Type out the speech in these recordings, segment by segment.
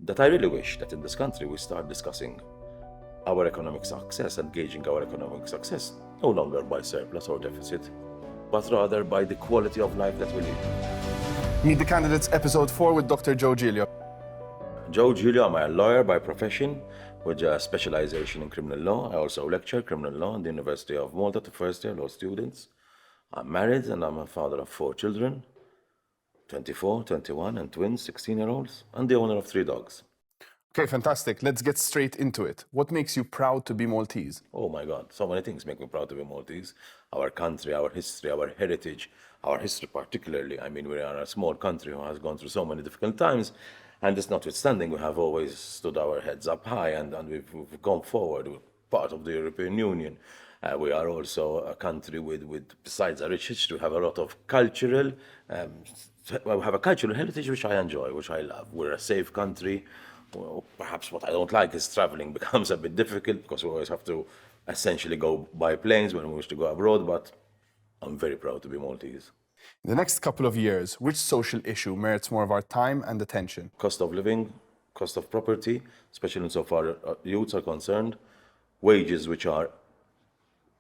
that I really wish that in this country we start discussing our economic success and gauging our economic success no longer by surplus or deficit, but rather by the quality of life that we live. Meet the Candidates, Episode 4 with Dr. Joe Giglio. Joe Giglio, I'm a lawyer by profession with a specialization in criminal law. I also lecture criminal law at the University of Malta to first-year law students. I'm married and I'm a father of 4 children, 24, 21 and twins, 16-year-olds, and the owner of 3 dogs. Okay, fantastic. Let's get straight into it. What makes you proud to be Maltese? Oh my God, so many things make me proud to be Maltese. Our country, our history, our heritage, our history particularly. I mean, we are a small country who has gone through so many difficult times, and this notwithstanding, we have always stood our heads up high and we've gone forward. We're part of the European Union. We are also a country with, besides a rich history, we have a lot of cultural, we have a cultural heritage which I enjoy, which I love. We're a safe country. Well, perhaps what I don't like is traveling becomes a bit difficult because we always have to essentially go by planes when we wish to go abroad, but I'm very proud to be Maltese. In the next couple of years, which social issue merits more of our time and attention? Cost of living, cost of property, especially insofar youths are concerned, wages which are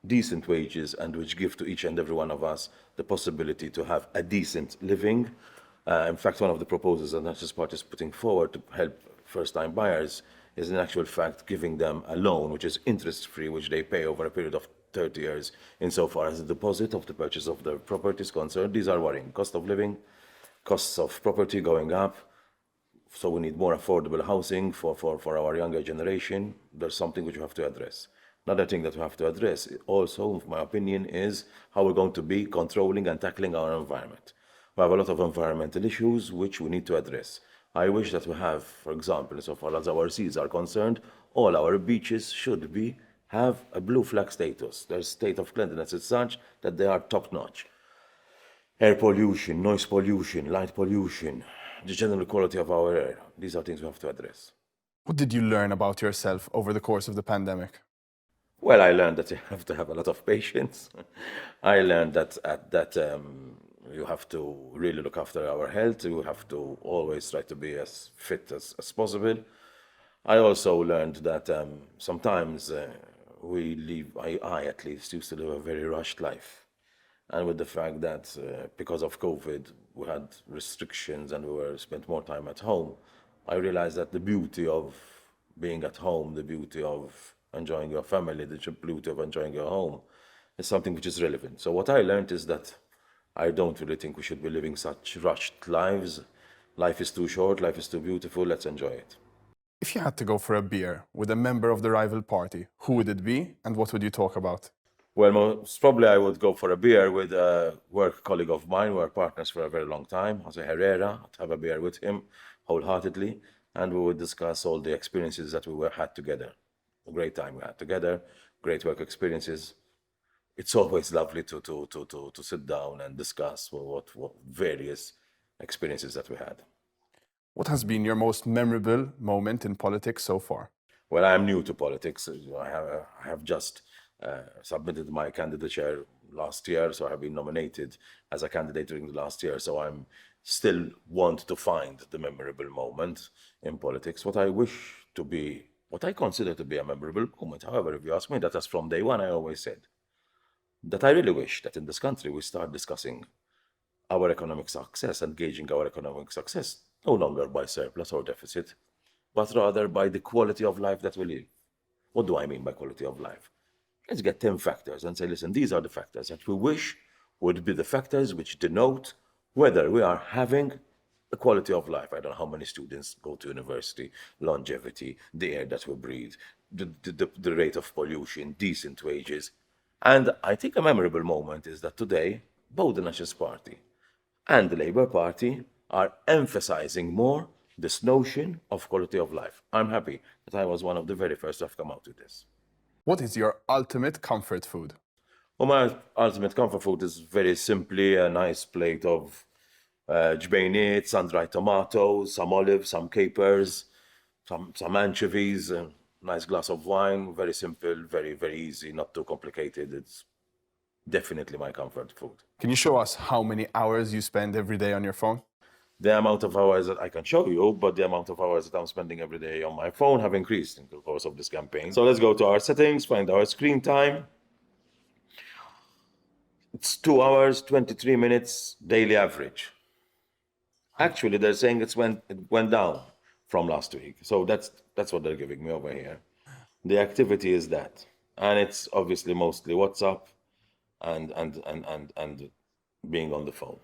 decent wages and which give to each and every one of us the possibility to have a decent living. In fact, one of the proposals that the Nationalist Party is putting forward to help first-time buyers is in actual fact giving them a loan which is interest-free, which they pay over a period of 30 years insofar as the deposit of the purchase of their property is concerned. These are worrying. Cost of living, costs of property going up, so we need more affordable housing for our younger generation. There's something which we have to address. Another thing that we have to address also, in my opinion, is how we're going to be controlling and tackling our environment. We have a lot of environmental issues which we need to address. I wish that we have, for example, so far as our seas are concerned, all our beaches should have a blue flag status. Their state of cleanliness is such that they are top-notch. Air pollution, noise pollution, light pollution, the general quality of our air, these are things we have to address. What did you learn about yourself over the course of the pandemic? Well, I learned that you have to have a lot of patience. I learned that you have to really look after our health. You have to always try to be as fit as possible. I also learned that sometimes we live, I at least used to live a very rushed life. And with the fact that because of COVID, we had restrictions and we spent more time at home, I realized that the beauty of being at home, the beauty of enjoying your family, the beauty of enjoying your home is something which is relevant. So what I learned is that I don't really think we should be living such rushed lives. Life is too short, life is too beautiful, let's enjoy it. If you had to go for a beer with a member of the rival party, who would it be and what would you talk about? Well, most probably I would go for a beer with a work colleague of mine. We're partners for a very long time, Jose Herrera. I'd have a beer with him wholeheartedly, and we would discuss all the experiences that we had together. A great time we had together, great work experiences. It's always lovely to sit down and discuss what various experiences that we had. What has been your most memorable moment in politics so far? Well, I am new to politics. I have just submitted my candidature last year, so I have been nominated as a candidate during the last year. So I'm still want to find the memorable moment in politics. What I consider to be a memorable moment. However, if you ask me, that is from day one, I always said that I really wish that in this country we start discussing our economic success and gauging our economic success no longer by surplus or deficit, but rather by the quality of life that we live. What do I mean by quality of life? Let's get 10 factors and say, listen, these are the factors that we wish would be the factors which denote whether we are having a quality of life. I don't know how many students go to university, longevity, the air that we breathe, the rate of pollution, decent wages. And I think a memorable moment is that today, both the Nationalist Party and the Labour Party are emphasizing more this notion of quality of life. I'm happy that I was one of the very first to have come out with this. What is your ultimate comfort food? Well, my ultimate comfort food is very simply a nice plate of ġbejniet, sun-dried tomatoes, some olives, some capers, some anchovies, a nice glass of wine. Very simple, very, very easy, not too complicated. It's definitely my comfort food. Can you show us how many hours you spend every day on your phone? The amount of hours that I can show you, but the amount of hours that I'm spending every day on my phone have increased in the course of this campaign. So let's go to our settings, find our screen time. It's 2 hours, 23 minutes daily average. Actually, they're saying it went down from last week. So that's what they're giving me over here. The activity is that. And it's obviously mostly WhatsApp and being on the phone.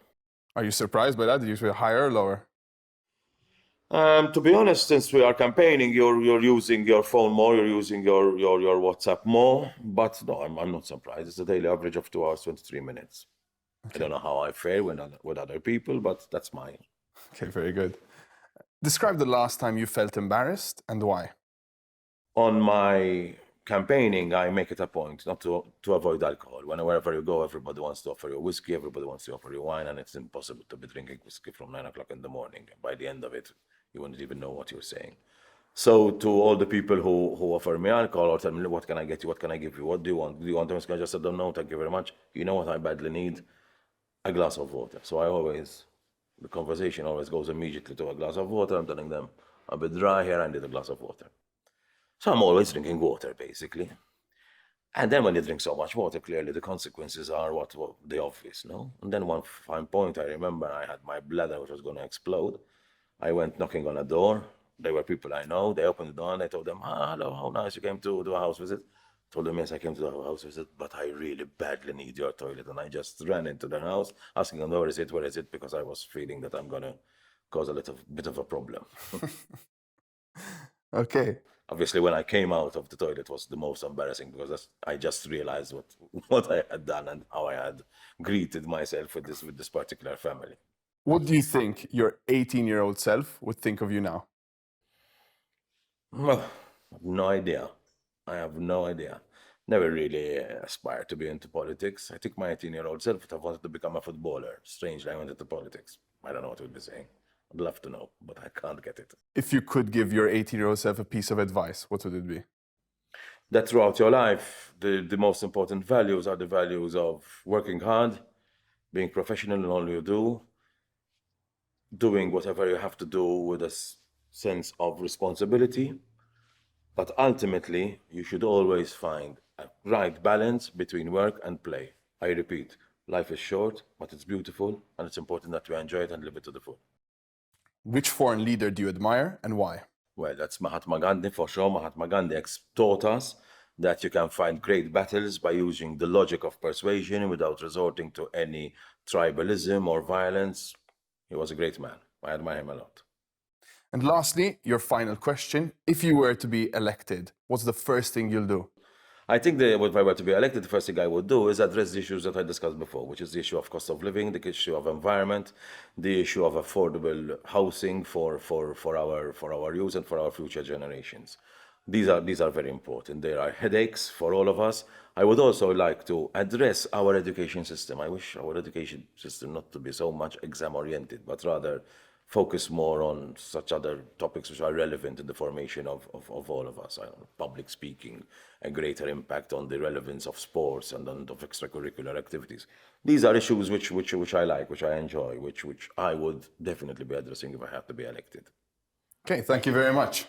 Are you surprised by that? Did you feel higher or lower? To be honest, since we are campaigning, you're using your phone more, you're using your WhatsApp more. But no, I'm not surprised. It's a daily average of 2 hours, 23 minutes. I don't know how I fare with other people, but that's mine. Okay, very good. Describe the last time you felt embarrassed and why. On my campaigning, I make it a point not to avoid alcohol. Wherever you go, everybody wants to offer you whiskey, everybody wants to offer you wine, and it's impossible to be drinking whiskey from 9 o'clock in the morning. By the end of it, you wouldn't even know what you're saying. So to all the people who offer me alcohol or tell me, what can I get you, what can I give you, what do you want? Do you want whiskey? I just said, no, thank you very much. You know what I badly need? A glass of water. So the conversation always goes immediately to a glass of water. I'm telling them, I'm a bit dry here, I need a glass of water. So I'm always drinking water, basically. And then when you drink so much water, clearly the consequences are what the obvious, no? And then one fine point, I remember I had my bladder, which was going to explode. I went knocking on a door. They were people I know. They opened the door and I told them, hello, how nice you came to do a house visit. Told them, yes, I came to do a house visit, but I really badly need your toilet. And I just ran into their house, asking them, where is it? Because I was feeling that I'm going to cause a bit of a problem. Okay. Obviously, when I came out of the toilet, it was the most embarrassing because I just realized what I had done and how I had greeted myself with this particular family. What do you think your 18-year-old self would think of you now? Well, I have no idea. I have no idea. Never really aspired to be into politics. I think my 18-year-old self would have wanted to become a footballer. Strangely, I went into politics. I don't know what he would be saying. I'd love to know, but I can't get it. If you could give your 18-year-old self a piece of advice, what would it be? That throughout your life, the most important values are the values of working hard, being professional in all you do, doing whatever you have to do with a sense of responsibility. But ultimately, you should always find a right balance between work and play. I repeat, life is short, but it's beautiful, and it's important that we enjoy it and live it to the full. Which foreign leader do you admire and why? Well, that's Mahatma Gandhi for sure. Mahatma Gandhi taught us that you can fight great battles by using the logic of persuasion without resorting to any tribalism or violence. He was a great man. I admire him a lot. And lastly, your final question. If you were to be elected, what's the first thing you'll do? I think that if I were to be elected, the first thing I would do is address the issues that I discussed before, which is the issue of cost of living, the issue of environment, the issue of affordable housing for our youth and for our future generations. These are very important. There are headaches for all of us. I would also like to address our education system. I wish our education system not to be so much exam oriented, but rather focus more on such other topics which are relevant in the formation of all of us. Public speaking, a greater impact on the relevance of sports and of extracurricular activities. These are issues which I like, which I enjoy, which I would definitely be addressing if I had to be elected. Okay, thank you very much.